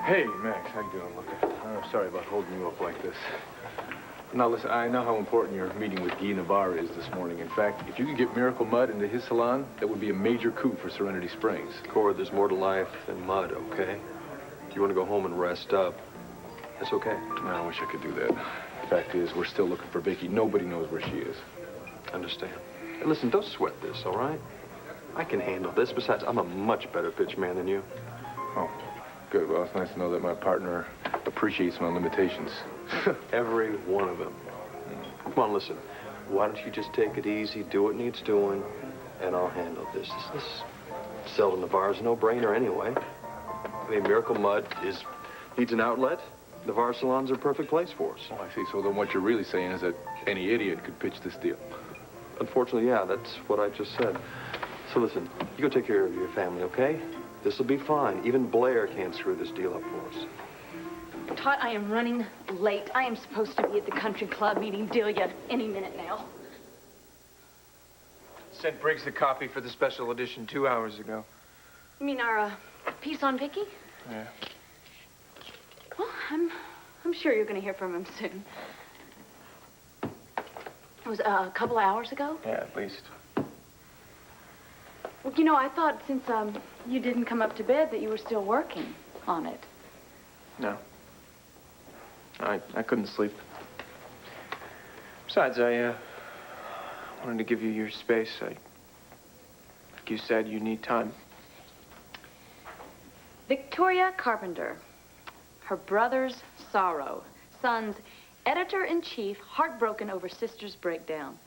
Hey, Max, how you doing? Look, I'm sorry about holding you up like this. Now, listen, I know how important your meeting with Guy Navarre is this morning. In fact, if you could get Miracle Mud into his salon, that would be a major coup for Serenity Springs. Cord, there's more to life than mud, okay? If you want to go home and rest up, that's okay. No, I wish I could do that. The fact is, we're still looking for Vicky. Nobody knows where she is. Understand. Hey, listen, don't sweat this, all right? I can handle this. Besides, I'm a much better pitchman than you. Oh, good. Well, it's nice to know that my partner appreciates my limitations. Every one of them. Come on, listen. Why don't you just take it easy, do what needs doing, and I'll handle this. This Zelda Navarre's a no-brainer anyway. I mean, Miracle Mud needs an outlet. Navarre salons are a perfect place for us. Oh, I see. So then what you're really saying is that any idiot could pitch this deal. Unfortunately, yeah, that's what I just said. So listen, you go take care of your family, okay? This'll be fine. Even Blair can't screw this deal up for us. Todd, I am running late. I am supposed to be at the country club meeting Delia any minute now. Sent Briggs the copy for the special edition 2 hours ago. You mean our piece on Vicky? Yeah. Well, I'm sure you're going to hear from him soon. It was a couple of hours ago? Yeah, at least. Well, you know, I thought since you didn't come up to bed that you were still working on it. No. I couldn't sleep. Besides, I wanted to give you your space. Like you said, you need time. Victoria Carpenter. Her brother's sorrow. Son's editor-in-chief, heartbroken over sister's breakdown.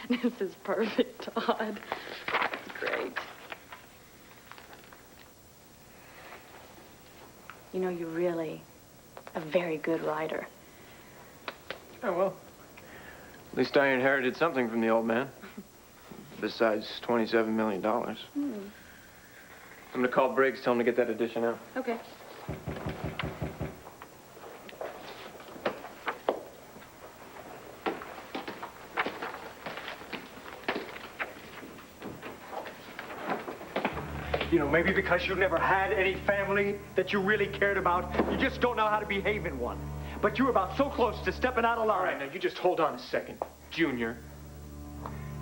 This is perfect, Todd. It's great. You know, you're really a very good writer. Oh, well. At least I inherited something from the old man. Besides $27 million. I'm gonna call Briggs, tell him to get that edition out. Okay. You know, maybe because you never had any family that you really cared about, you just don't know how to behave in one. But you're about so close to stepping out of line. All right, now you just hold on a second, Junior.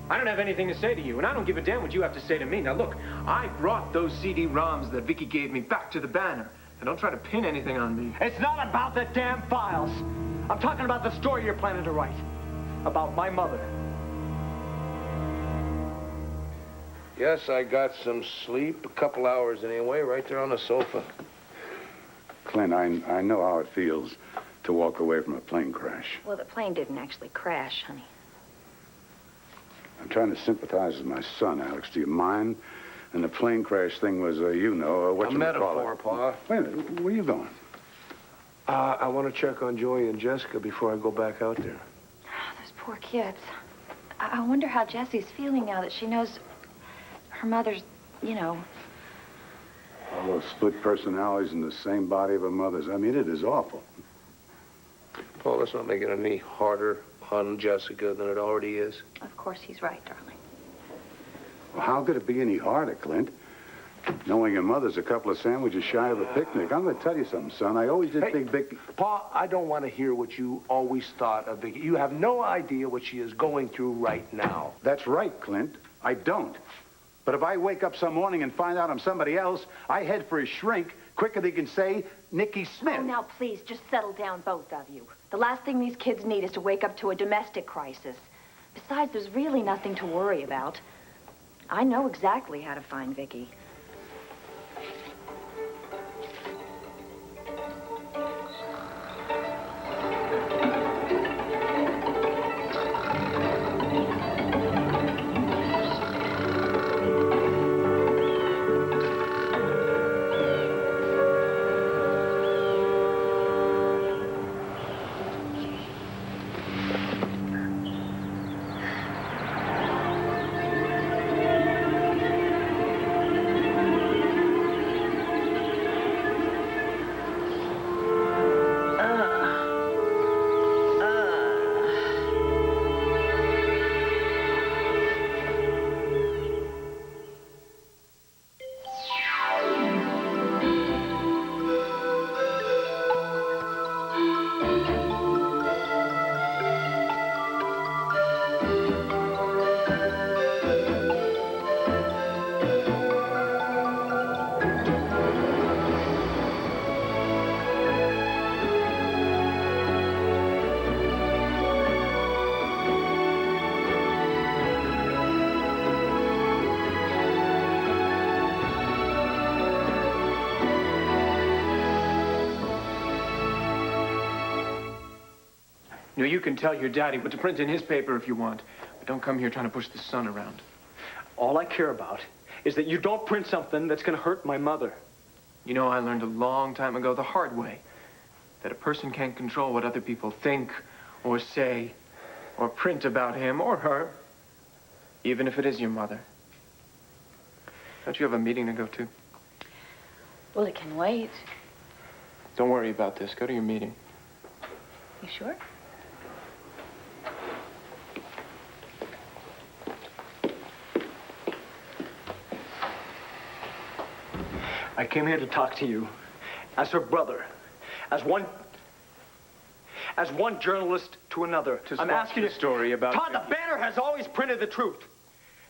I don't have anything to say to you, and I don't give a damn what you have to say to me. Now, look, I brought those CD-ROMs that Vicky gave me back to the Banner. Now, don't try to pin anything on me. It's not about the damn files. I'm talking about the story you're planning to write. About my mother. Yes, I got some sleep, a couple hours anyway, right there on the sofa. Clint, I know how it feels to walk away from a plane crash. Well, the plane didn't actually crash, honey. I'm trying to sympathize with my son, Alex. Do you mind? And the plane crash thing was, what A you metaphor, Pa. Wait a minute, where are you going? I want to check on Joey and Jessica before I go back out there. Oh, those poor kids. I wonder how Jessie's feeling now that she knows her mother's, you know. All those split personalities in the same body of a mother's. I mean, it is awful. Paul, let's not make it any harder on Jessica than it already is. Of course he's right, darling. Well, how could it be any harder, Clint? Knowing your mother's a couple of sandwiches shy of a picnic. I'm going to tell you something, son. I always did think Vicky... Pa, I don't want to hear what you always thought of Vicky. You have no idea what she is going through right now. That's right, Clint. I don't. But if I wake up some morning and find out I'm somebody else, I head for a shrink quicker than he can say Nicky Smith. Oh, now, please, just settle down, both of you. The last thing these kids need is to wake up to a domestic crisis. Besides, there's really nothing to worry about. I know exactly how to find Vicky. Now, you can tell your daddy what to print in his paper if you want, but don't come here trying to push the sun around. All I care about is that you don't print something that's going to hurt my mother. You know, I learned a long time ago the hard way that a person can't control what other people think or say or print about him or her, even if it is your mother. Don't you have a meeting to go to? Well, it can wait. Don't worry about this. Go to your meeting. You sure? I came here to talk to you as her brother, as one journalist to another. I'm asking you a story about... Todd, the Banner has always printed the truth.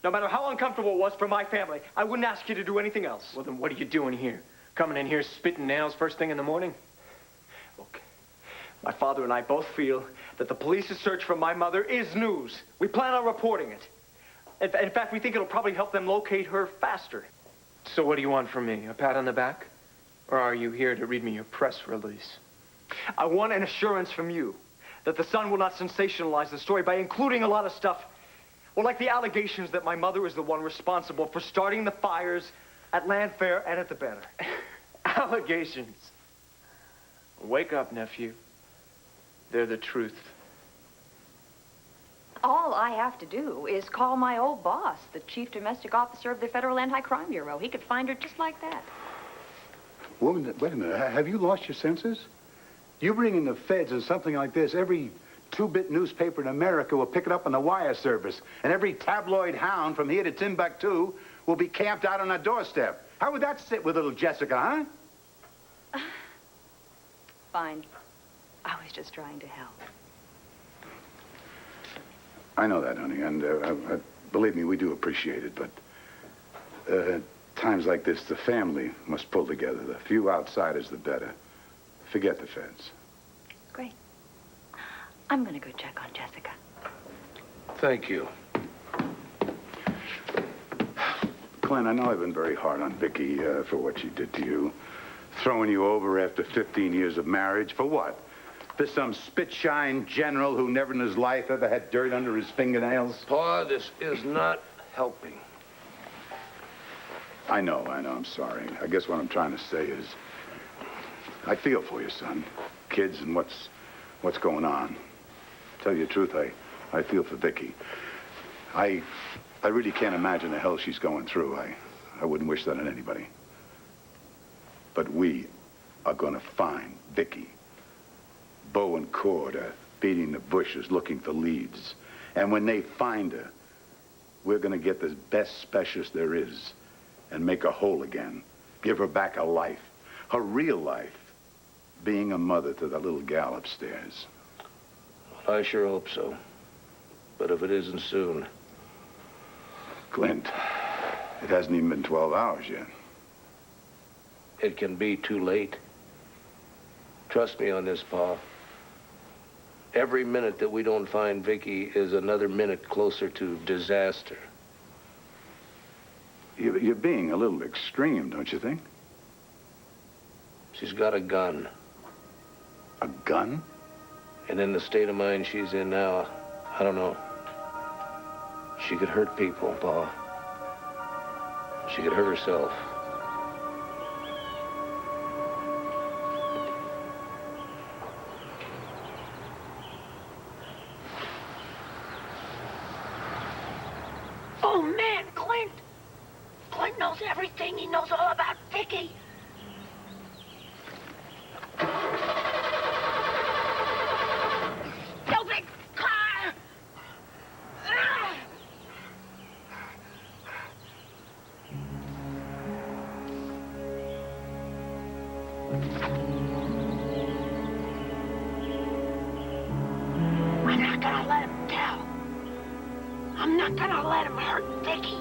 No matter how uncomfortable it was for my family, I wouldn't ask you to do anything else. Well, then what are you doing here? Coming in here spitting nails first thing in the morning? Look, my father and I both feel that the police's search for my mother is news. We plan on reporting it. In fact, we think it'll probably help them locate her faster. So what do you want from me? A pat on the back? Or are you here to read me your press release? I want an assurance from you that the Sun will not sensationalize the story by including a lot of stuff. Well, like the allegations that my mother is the one responsible for starting the fires at Landfair and at the Banner. Allegations. Wake up, nephew. They're the truth. All I have to do is call my old boss, the chief domestic officer of the Federal Anti-Crime Bureau. He could find her just like that. Woman, wait a minute. Have you lost your senses? You bring in the feds and something like this, every two-bit newspaper in America will pick it up on the wire service, and every tabloid hound from here to Timbuktu will be camped out on our doorstep. How would that sit with little Jessica, huh? Fine. I was just trying to help. I know that, honey, and believe me, we do appreciate it, but times like this, the family must pull together. The few outsiders, the better. Forget the feds. Great. I'm gonna go check on Jessica. Thank you. Clint, I know I've been very hard on Vicky for what she did to you. Throwing you over after 15 years of marriage. For what? For some spit-shine general who never in his life ever had dirt under his fingernails? Pa, this is not helping. I know, I'm sorry. I guess what I'm trying to say is, I feel for you, son. Kids and what's going on. Tell you the truth, I feel for Vicky. I really can't imagine the hell she's going through. I wouldn't wish that on anybody. But we are gonna find Vicky. Bo and Cord are beating the bushes looking for leads. And when they find her, we're gonna get the best specialist there is and make her whole again. Give her back a life, her real life, being a mother to that little gal upstairs. I sure hope so. But if it isn't soon... Clint, it hasn't even been 12 hours yet. It can be too late. Trust me on this, Pa. Every minute that we don't find Vicky is another minute closer to disaster. You're being a little extreme, don't you think? She's got a gun. A gun? And in the state of mind she's in now, I don't know. She could hurt people, Pa. She could hurt herself. Oh, man, Clint! Clint knows everything. He knows all about Vicky. Stupid car! I'm not gonna let him tell. I'm not gonna let him hurt Vicky.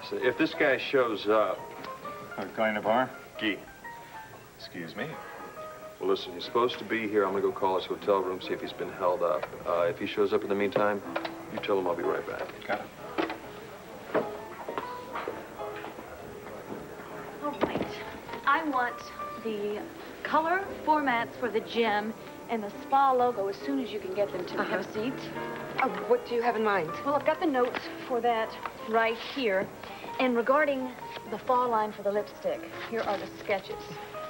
So if this guy shows up... Kind of bar? Guy. Excuse me. Well, listen, he's supposed to be here. I'm gonna go call his hotel room, see if he's been held up. If he shows up in the meantime, you tell him I'll be right back. Got it. All right. I want the color formats for the gym and the spa logo as soon as you can get them to me. Have a seat. What do you have in mind? Well, I've got the notes for that right here. And regarding the fall line for the lipstick, here are the sketches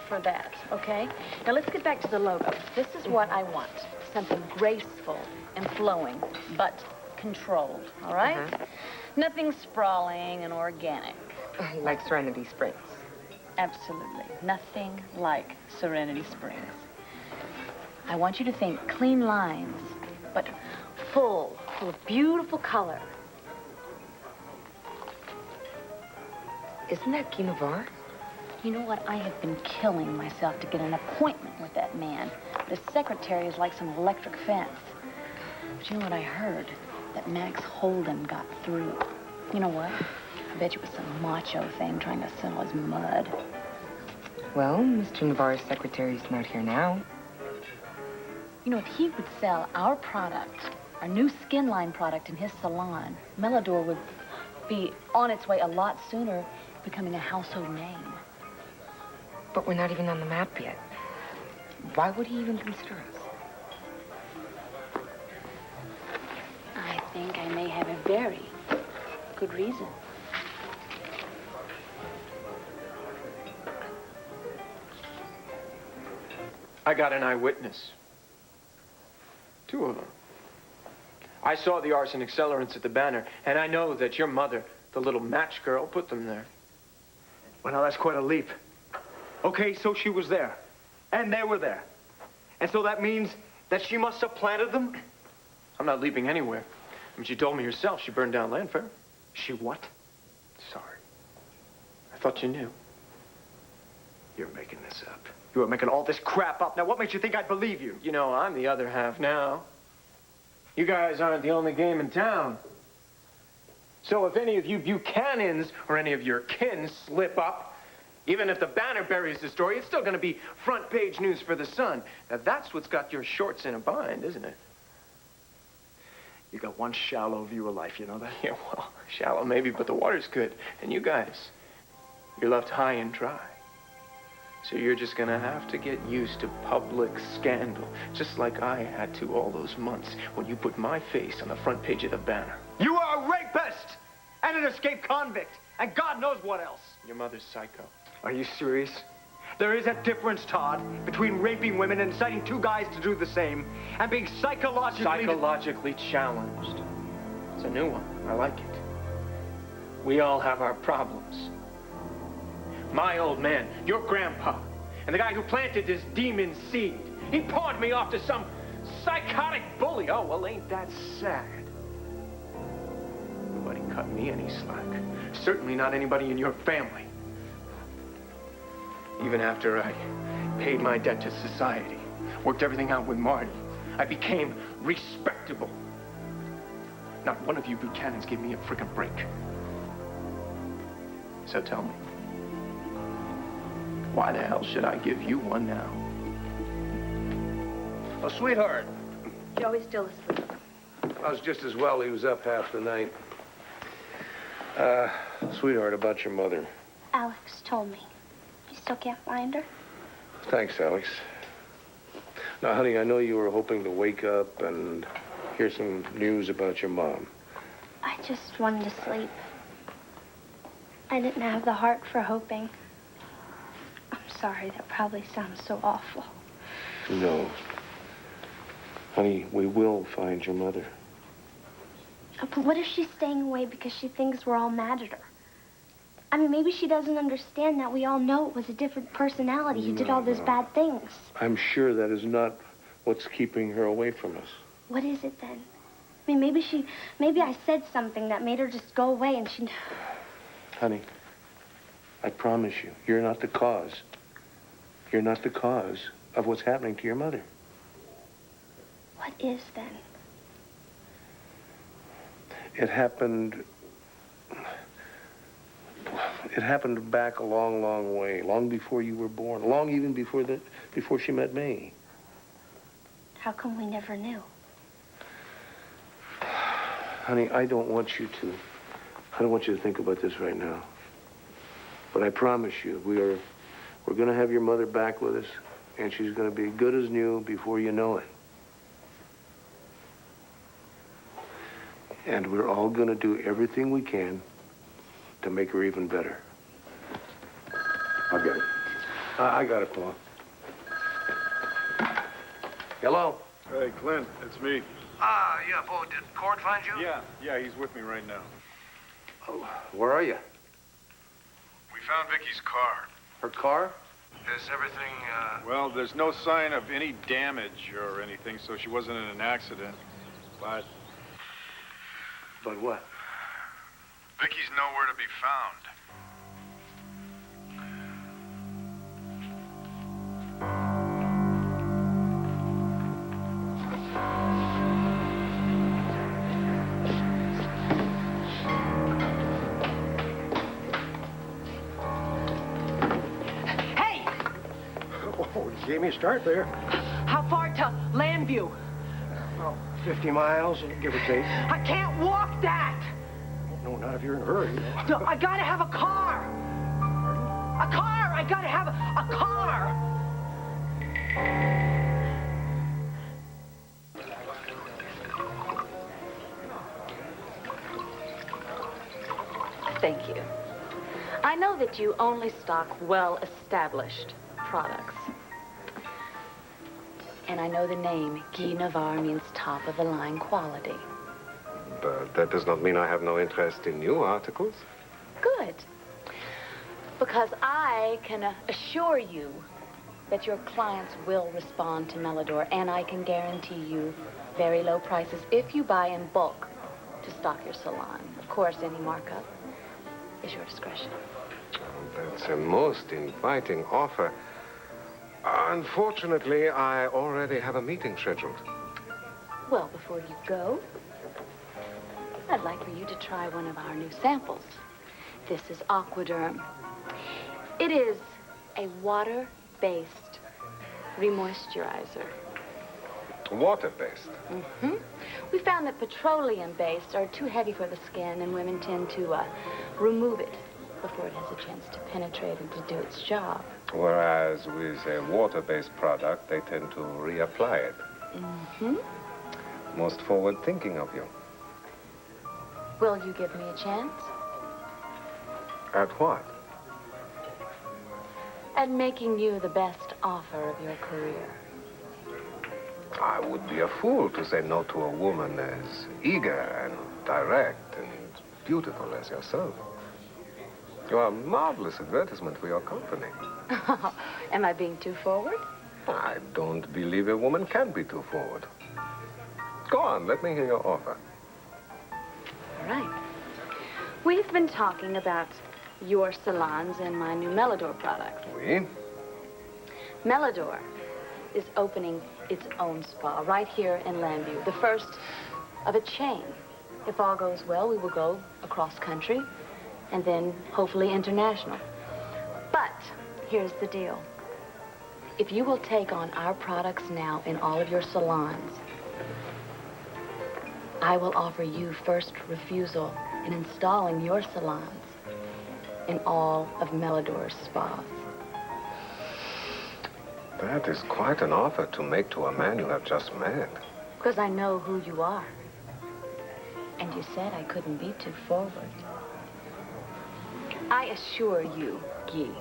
for that, okay? Now, let's get back to the logo. This is what I want. Something graceful and flowing, but controlled, all right? Nothing sprawling and organic. Like Serenity Springs. Absolutely. Nothing like Serenity Springs. I want you to think clean lines, but full of beautiful color. Isn't that Guy Navarre? You know what? I have been killing myself to get an appointment with that man. But his secretary is like some electric fence. But you know what I heard? That Max Holden got through. You know what? I bet you it was some macho thing trying to sell his mud. Well, Mr. Navarre's secretary's not here now. You know, if he would sell our product, our new skin line product in his salon, Melodor would be on its way a lot sooner, becoming a household name. But we're not even on the map yet. Why would he even consider us? I think I may have a very good reason. I got an eyewitness. 2 of them. I saw the arson accelerants at the banner, and I know that your mother, the little match girl, put them there. Well, now that's quite a leap. Okay, so she was there. And they were there. And so that means that she must have planted them? I'm not leaping anywhere. I mean, she told me herself she burned down Landfair. She what? Sorry. I thought you knew. You're making this up. You are making all this crap up. Now, what makes you think I'd believe you? You know, I'm the other half now. You guys aren't the only game in town. So if any of you Buchanans or any of your kin slip up, even if the banner buries the story, it's still going to be front page news for the Sun. Now, that's what's got your shorts in a bind, isn't it? You got one shallow view of life, you know that? Yeah, well, shallow maybe, but the water's good. And you guys, you're left high and dry. So you're just gonna have to get used to public scandal, just like I had to all those months when you put my face on the front page of the banner. You are a rapist and an escaped convict, and God knows what else. Your mother's psycho. Are you serious? There is a difference, Todd, between raping women and inciting 2 guys to do the same and being Psychologically challenged. It's a new one. I like it. We all have our problems. My old man, your grandpa, and the guy who planted this demon seed, he pawned me off to some psychotic bully. Oh, well, ain't that sad? Nobody cut me any slack. Certainly not anybody in your family. Even after I paid my debt to society, worked everything out with Marty, I became respectable. Not one of you Buchanans gave me a frickin' break. So tell me, why the hell should I give you one now? Oh, sweetheart. Joey's still asleep. I was just as well. He was up half the night. Sweetheart, about your mother. Alex told me. You still can't find her? Thanks, Alex. Now, honey, I know you were hoping to wake up and hear some news about your mom. I just wanted to sleep. I didn't have the heart for hoping. I'm sorry, that probably sounds so awful. No. Honey, we will find your mother. But what if she's staying away because she thinks we're all mad at her? I mean, maybe she doesn't understand that we all know it was a different personality who did all those bad things. I'm sure that is not what's keeping her away from us. What is it then? I mean, maybe I said something that made her just go away and she... Honey, I promise you, you're not the cause. You're not the cause of what's happening to your mother. What is then? It happened... It happened back a long, long way, long before you were born, long even before she met me. How come we never knew? Honey, I don't want you to think about this right now. But I promise you, we're gonna have your mother back with us, and she's gonna be good as new before you know it. And we're all gonna do everything we can to make her even better. I'll get it. I got it, Paul. Hello? Hey, Clint, it's me. Yeah, Paul, did Cord find you? Yeah, he's with me right now. Oh, where are you? We found Vicky's car. Her car? Is everything, Well, there's no sign of any damage or anything, so she wasn't in an accident. But But what? Vicky's nowhere to be found. Hey! Oh, you gave me a start there. How far to Landview? Well, 50 miles, give or take. I can't walk that! No, not if you're in a hurry. No, I gotta have a car! A car! I gotta have a car! Thank you. I know that you only stock well-established products. And I know the name Guy Navarre means top-of-the-line quality. But that does not mean I have no interest in new articles. Good. Because I can assure you that your clients will respond to Melodor, and I can guarantee you very low prices if you buy in bulk to stock your salon. Of course, any markup is your discretion. That's a most inviting offer. Unfortunately, I already have a meeting scheduled. Well, before you go, I'd like for you to try one of our new samples. This is Aquaderm. It is a water-based remoisturizer. Water-based? Mm-hmm. We found that petroleum-based are too heavy for the skin, and women tend to remove it before it has a chance to penetrate and to do its job. Whereas with a water-based product, they tend to reapply it. Mm-hmm. Most forward-thinking of you. Will you give me a chance? At what? At making you the best offer of your career. I would be a fool to say no to a woman as eager and direct and beautiful as yourself. You are a marvelous advertisement for your company. Am I being too forward? I don't believe a woman can be too forward. Go on, let me hear your offer. All right. We've been talking about your salons and my new Melodor product. Oui? Melodor is opening its own spa right here in Landview, the first of a chain. If all goes well, we will go across country and then hopefully international. But here's the deal. If you will take on our products now in all of your salons, I will offer you first refusal in installing your salons in all of Melodor's spas. That is quite an offer to make to a man you have just met. Because I know who you are. And you said I couldn't be too forward. I assure you, Guy,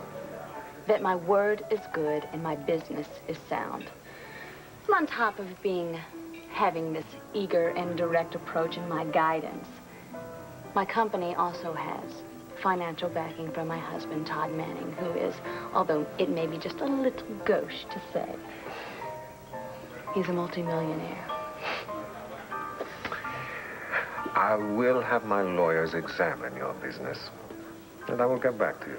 that my word is good and my business is sound. I'm on top of having this eager and direct approach in my guidance. My company also has financial backing from my husband, Todd Manning, who is, although it may be just a little gauche to say, he's a multimillionaire. I will have my lawyers examine your business, and I will get back to you.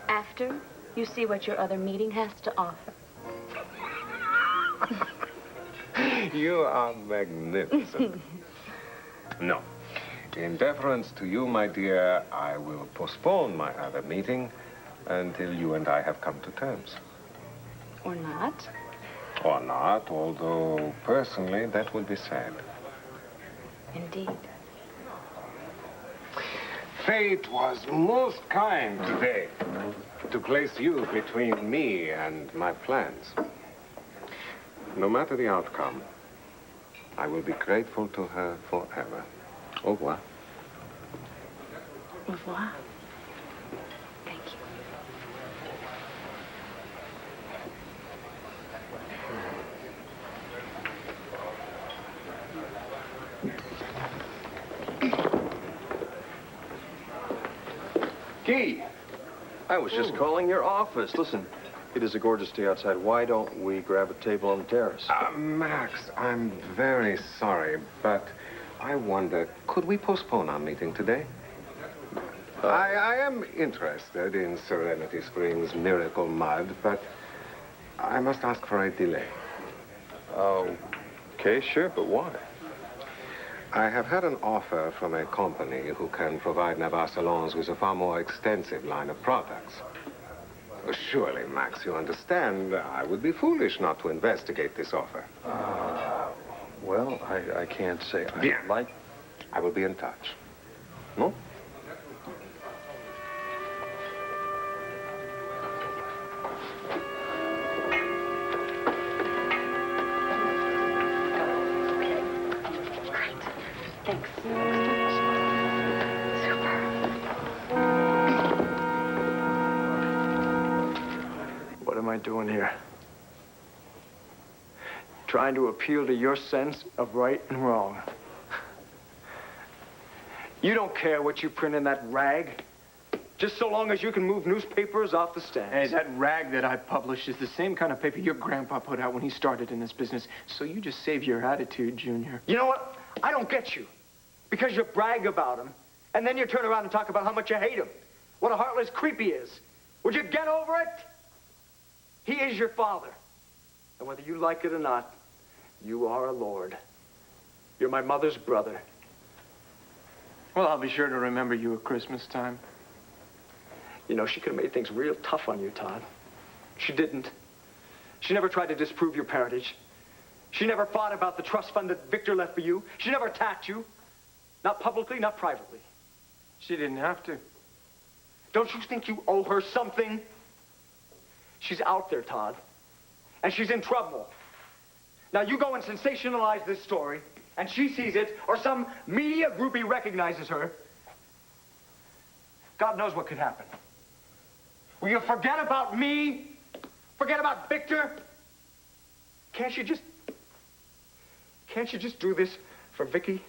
After you see what your other meeting has to offer. You are magnificent. No. In deference to you, my dear, I will postpone my other meeting until you and I have come to terms. Or not. Or not, although personally that would be sad. Indeed. Fate was most kind today to place you between me and my plans. No matter the outcome, I will be grateful to her forever. Au revoir. Au revoir. Thank you. Key, I was just calling your office. Listen, it is a gorgeous day outside. Why don't we grab a table on the terrace? Max, I'm very sorry, but I wonder, could we postpone our meeting today? I am interested in Serenity Springs Miracle Mud, but I must ask for a delay. Okay, sure, but why? I have had an offer from a company who can provide Navarre Salons with a far more extensive line of products. Surely, Max, you understand, I would be foolish not to investigate this offer. Well, I can't say. Bien. Like... I will be in touch. No? Thanks. What am I doing here? Trying to appeal to your sense of right and wrong. You don't care what you print in that rag, just so long as you can move newspapers off the stands. Hey, that rag that I publish is the same kind of paper your grandpa put out when he started in this business. So you just save your attitude, Junior. You know what? I don't get you. Because you brag about him, and then you turn around and talk about how much you hate him. What a heartless creep he is. Would you get over it? He is your father. And whether you like it or not, you are a lord. You're my mother's brother. Well, I'll be sure to remember you at Christmas time. You know, she could have made things real tough on you, Todd. She didn't. She never tried to disprove your parentage. She never fought about the trust fund that Victor left for you. She never attacked you. Not publicly, not privately. She didn't have to. Don't you think you owe her something? She's out there, Todd. And she's in trouble. Now you go and sensationalize this story, and she sees it, or some media groupie recognizes her. God knows what could happen. Will you forget about me? Forget about Victor? Can't you just do this for Vicky?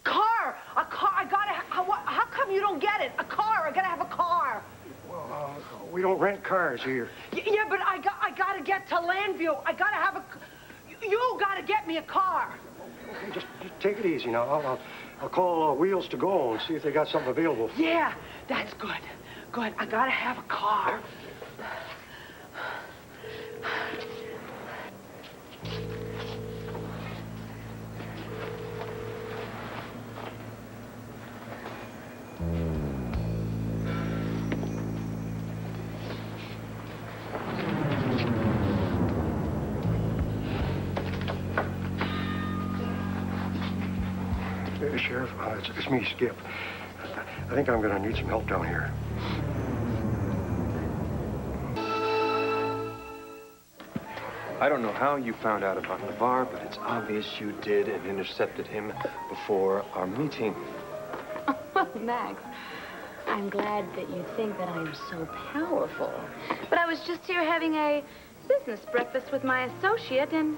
Car! A car! I gotta how come you don't get it? A car! I gotta have a car! Well, we don't rent cars here. Yeah, but I gotta get to Landview. I gotta have a... You gotta get me a car. Okay, just take it easy now. I'll call Wheels to Go and see if they got something available. Yeah, that's good. Good. I gotta have a car. Sheriff, it's me, Skip. I think I'm going to need some help down here. I don't know how you found out about Navarre, but it's obvious you did and intercepted him before our meeting. Well, Max, I'm glad that you think that I'm so powerful. But I was just here having a business breakfast with my associate, and,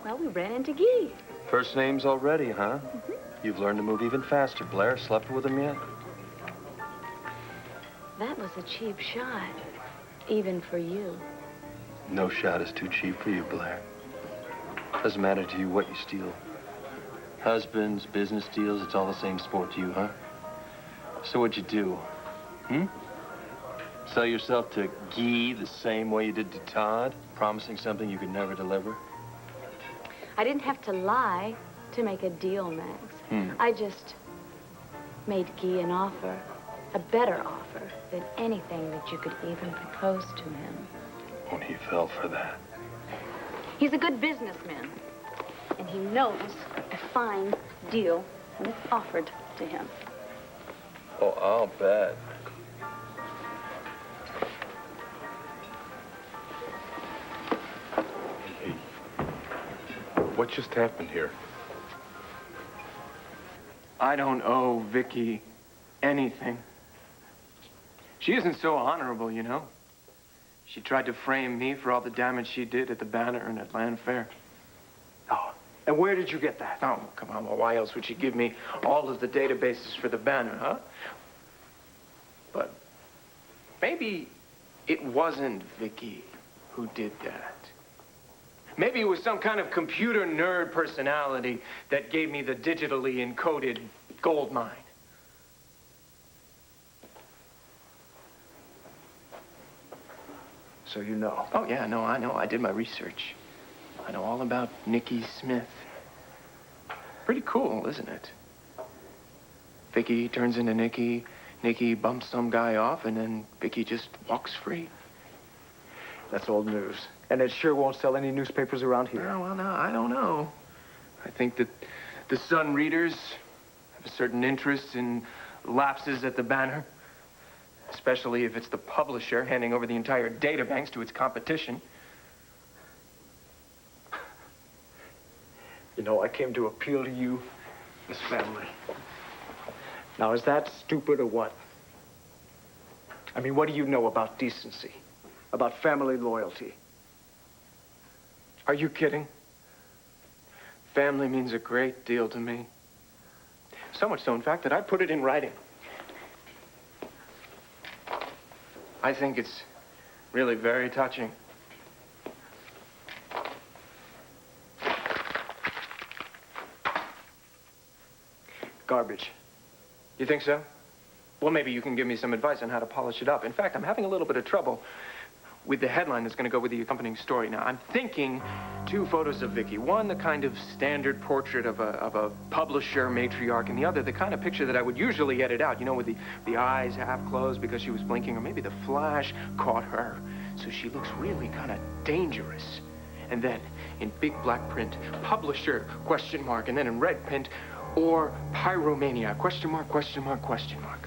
well, we ran into Guy. First names already, huh? Mm-hmm. You've learned to move even faster. Blair, slept with him yet? That was a cheap shot, even for you. No shot is too cheap for you, Blair. Doesn't matter to you what you steal. Husbands, business deals, it's all the same sport to you, huh? So what'd you do? Sell yourself to Guy the same way you did to Todd, promising something you could never deliver? I didn't have to lie. to make a deal, Max. I just made Guy an offer, a better offer than anything that you could even propose to him. When he fell for that. He's a good businessman, and he knows a fine deal when it's offered to him. Oh, I'll bet. Hey, what just happened here? I don't owe Vicky anything. She isn't so honorable, you know. She tried to frame me for all the damage she did at the Banner and at Land Fair. Oh, and where did you get that? Oh, come on. Well, why else would she give me all of the databases for the Banner, huh? But maybe it wasn't Vicky who did that. Maybe it was some kind of computer nerd personality that gave me the digitally encoded gold mine. So you know. Oh, yeah, no, I know. I did my research. I know all about Nikki Smith. Pretty cool, isn't it? Vicky turns into Nikki, Nikki bumps some guy off, and then Vicky just walks free. That's old news. And it sure won't sell any newspapers around here. Oh, well, no, I don't know. I think that the Sun readers have a certain interest in lapses at the Banner, especially if it's the publisher handing over the entire databanks to its competition. You know, I came to appeal to you as family. Now, is that stupid or what? I mean, what do you know about decency? About family loyalty? Are you kidding? Family means a great deal to me. So much so, in fact, that I put it in writing. I think it's really very touching. Garbage. You think so? Well, maybe you can give me some advice on how to polish it up. In fact, I'm having a little bit of trouble with the headline that's going to go with the accompanying story. Now, I'm thinking 2 photos of Vicky. One, the kind of standard portrait of a publisher matriarch, and the other, the kind of picture that I would usually edit out, you know, with the eyes half closed because she was blinking, or maybe the flash caught her, so she looks really kind of dangerous. And then, in big black print, publisher, question mark, and then in red print, or pyromania, question mark, question mark, question mark.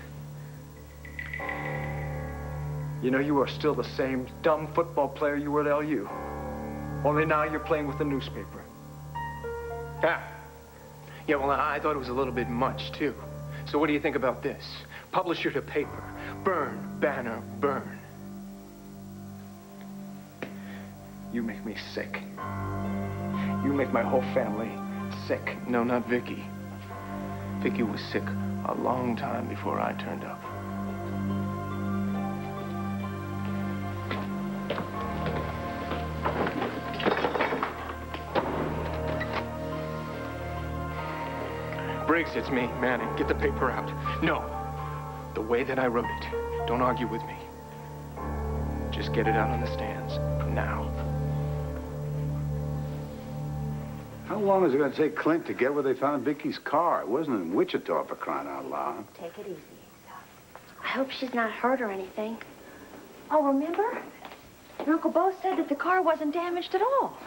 You know, you are still the same dumb football player you were at LU. Only now you're playing with the newspaper. Yeah, well, I thought it was a little bit much, too. So what do you think about this? Publisher to paper. Burn, Banner, burn. You make me sick. You make my whole family sick. No, not Vicky. Vicky was sick a long time before I turned up. Briggs, it's me, Manning. Get the paper out. No. The way that I wrote it. Don't argue with me. Just get it out on the stands. Now. How long is it going to take Clint to get where they found Vicky's car? It wasn't in Wichita, for crying out loud. Take it easy, Asa. I hope she's not hurt or anything. Oh, remember? Uncle Bo said that the car wasn't damaged at all.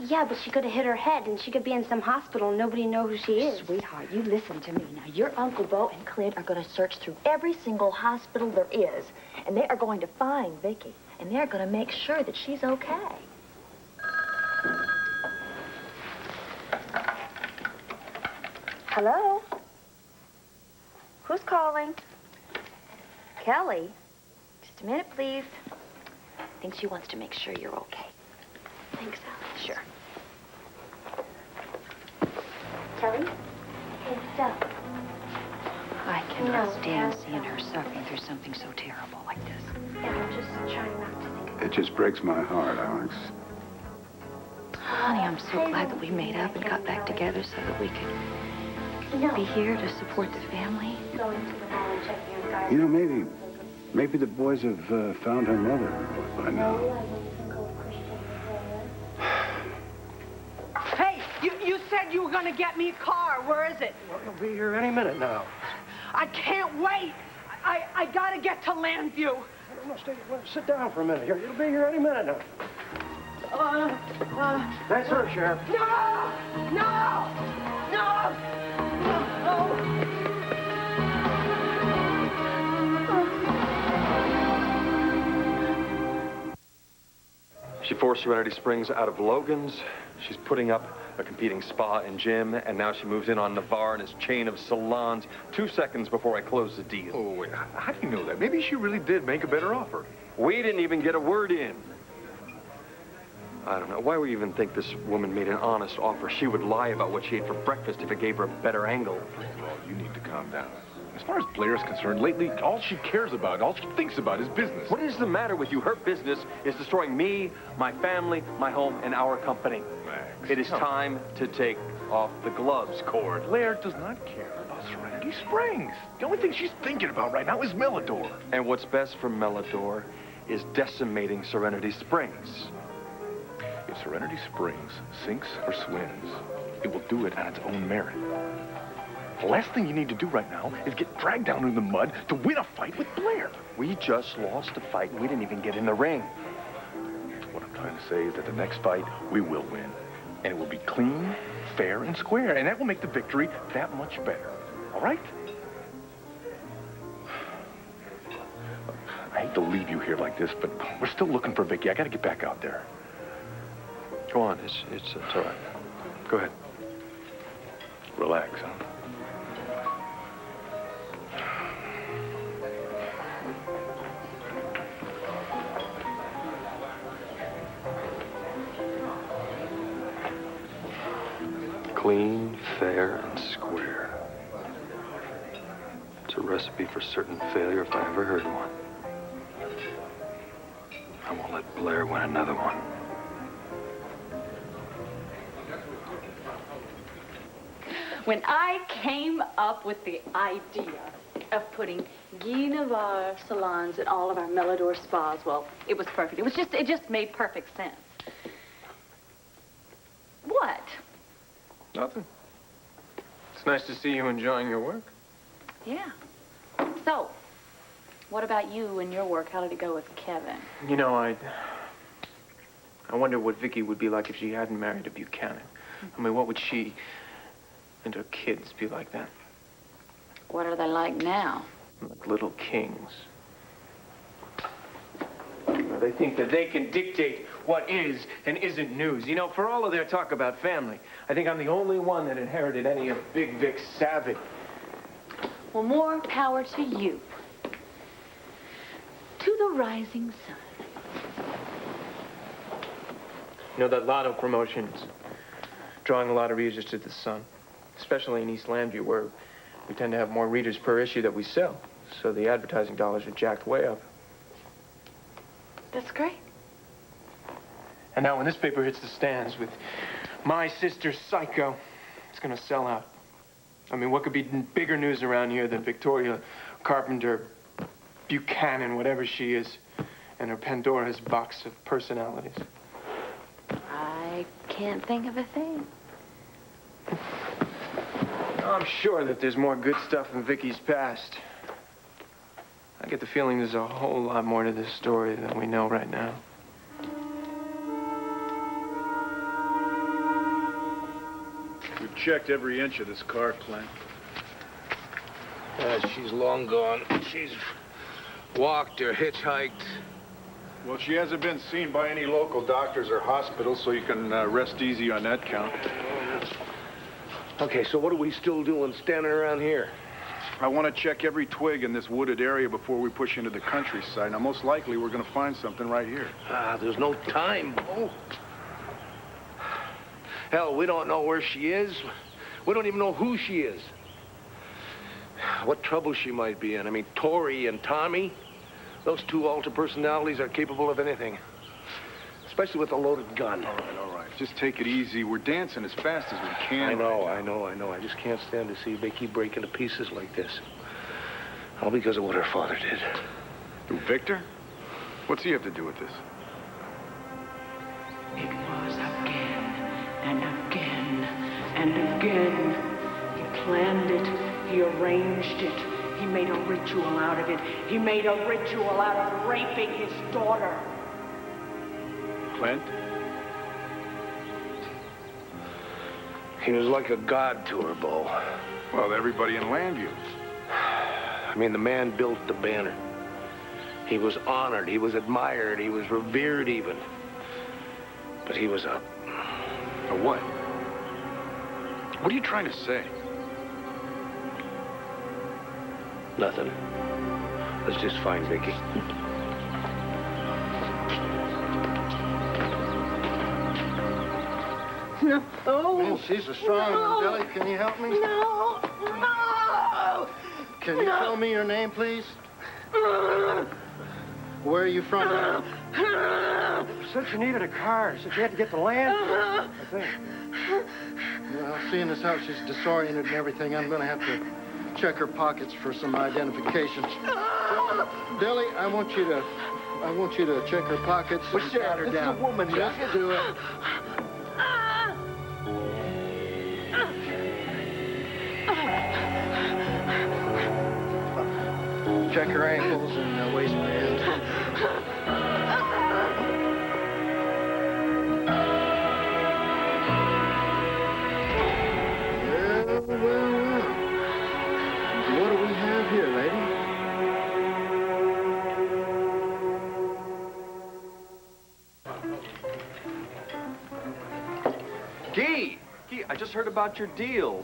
Yeah, but she could have hit her head, and she could be in some hospital, and nobody know who she is. Sweetheart, you listen to me. Now, your Uncle Bo and Clint are going to search through every single hospital there is, and they are going to find Vicky, and they're going to make sure that she's okay. Hello? Who's calling? Kelly? Just a minute, please. I think she wants to make sure you're okay. Thanks, Alex. Sure. Kelly? Hey, Steph. I cannot stand seeing her suffering through something so terrible like this. Yeah, I'm just trying not to think It just breaks my heart, Alex. Honey, I'm so glad that we made up and got back together so that we could be here to support the family. going to the hall and checking on Garth. You know, maybe the boys have found her mother by now. Hey, you said said you were gonna get me a car. Where is it? Well, he'll be here any minute now. I can't wait. I gotta get to Landview. No, sit down for a minute here. It'll be here any minute now. That's her, Sheriff. No! No! No! She forced Serenity Springs out of Logan's. She's putting up a competing spa and gym, and now she moves in on Navarre and his chain of salons 2 seconds before I close the deal. Oh, wait, how do you know that? Maybe she really did make a better offer. We didn't even get a word in. I don't know. Why would you even think this woman made an honest offer? She would lie about what she ate for breakfast if it gave her a better angle. Well, you need to calm down. As far as Blair's concerned, lately, all she cares about, all she thinks about is business. What is the matter with you? Her business is destroying me, my family, my home, and our company. Max, It is time to take off the gloves, Cord. Blair does not care about Serenity Springs. The only thing she's thinking about right now is Melidor. And what's best for Melidor is decimating Serenity Springs. If Serenity Springs sinks or swims, it will do it on its own merit. The last thing you need to do right now is get dragged down in the mud to win a fight with Blair. We just lost a fight and we didn't even get in the ring. What I'm trying to say is that the next fight, we will win. And it will be clean, fair, and square. And that will make the victory that much better. All right? I hate to leave you here like this, but we're still looking for Vicky. I got to get back out there. Go on. It's all right. Go ahead. Relax, huh? Clean, fair, and square. It's a recipe for certain failure if I ever heard one. I won't let Blair win another one. When I came up with the idea of putting Guy Navarre salons in all of our Melidor spas, well, it was perfect. It just made perfect sense. What? Nothing. It's nice to see you enjoying your work. Yeah. So, what about you and your work? How did it go with Kevin? You know, I wonder what Vicky would be like if she hadn't married a Buchanan. I mean, what would she and her kids be like then? What are they like now? Like little kings. Well, they think that they can dictate what is and isn't news. You know, for all of their talk about family, I think I'm the only one that inherited any of Big Vic's savvy. Well, more power to you. To the rising sun. You know, that lotto promotion's drawing a lot of readers to the Sun, especially in East Landview, where we tend to have more readers per issue that we sell. So the advertising dollars are jacked way up. That's great. And now when this paper hits the stands with My Sister Psycho, it's gonna sell out. I mean, what could be bigger news around here than Victoria Carpenter Buchanan, whatever she is, and her Pandora's box of personalities? I can't think of a thing. I'm sure that there's more good stuff in Vicky's past. I get the feeling there's a whole lot more to this story than we know right now. We've checked every inch of this car, Clint. She's long gone. She's walked or hitchhiked. Well, she hasn't been seen by any local doctors or hospitals, so you can rest easy on that count. Okay, so what are we still doing standing around here? I want to check every twig in this wooded area before we push into the countryside. Now, most likely, we're going to find something right here. There's no time, Bo. Hell, we don't know where she is. We don't even know who she is. What trouble she might be in. I mean, Tori and Tommy, those two Oltl personalities are capable of anything. Especially with a loaded gun. All right. Just take it easy. We're dancing as fast as we can. I know. I just can't stand to see Vicky break into pieces like this. All because of what her father did. Who, Victor? What's he have to do with this? It was again and again And again, he planned it, he arranged it, he made a ritual out of it. He made a ritual out of raping his daughter. Clint? He was like a god to her, Bo. Well, everybody in Landview. I mean, the man built the banner. He was honored, he was admired, he was revered even. But he was a what? What are you trying to say? nothing. Let's just find Vicky. No. Man, she's a strong one. Billy, can you help me? No. No. Can you tell me your name, please? Where are you from? Said you needed a car. Said you had to get to land. I think. Well, seeing as how she's disoriented and everything, I'm going to have to check her pockets for some identification. Billy, I want you to check her pockets. What's that? This is a woman. Just do it. Check her ankles and waistband. Well. What do we have here, lady? Guy, I just heard about your deal.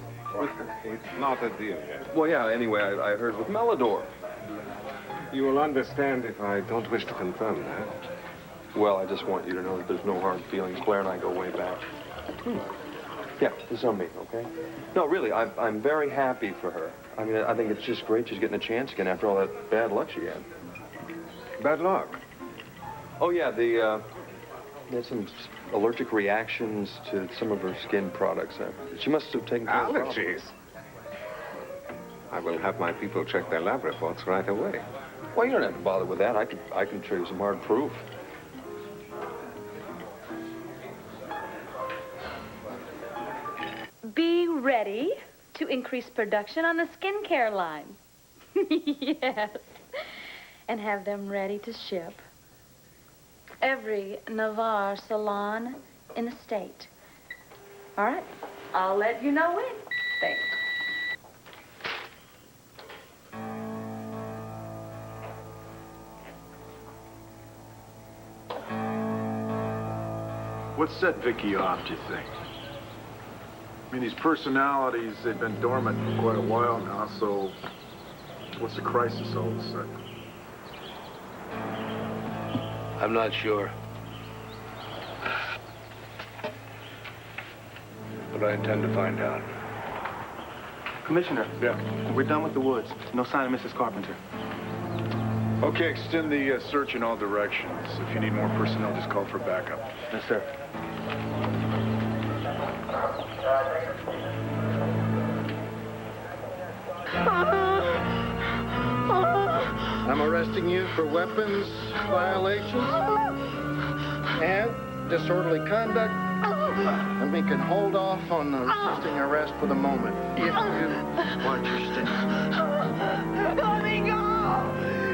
It's not a deal yet. Well, yeah, anyway, I heard with Melodor. You will understand if I don't wish to confirm that. Well, I just want you to know that there's no hard feelings. Claire and I go way back. Yeah, this is on me, okay? No, really, I'm very happy for her. I mean, I think it's just great she's getting a chance again after all that bad luck she had. Bad luck. Oh, yeah, they had some allergic reactions to some of her skin products. She must have taken care of the problem. Allergies. I will have my people check their lab reports right away. Well, you don't have to bother with that. I can show you some hard proof. Be ready to increase production on the skincare line. Yes. And have them ready to ship. Every Navarre salon in the state. All right. I'll let you know when. Thanks. What set Vicky off, do you think? I mean, these personalities, they've been dormant for quite a while now, so what's the crisis all of a sudden? I'm not sure. But I intend to find out. Commissioner. Yeah. We're done with the woods. No sign of Mrs. Carpenter. Okay, extend the search in all directions. If you need more personnel, just call for backup. Yes, sir. I'm arresting you for weapons violations and disorderly conduct. And we can hold off on the resisting arrest for the moment if you watch your step. Let me go!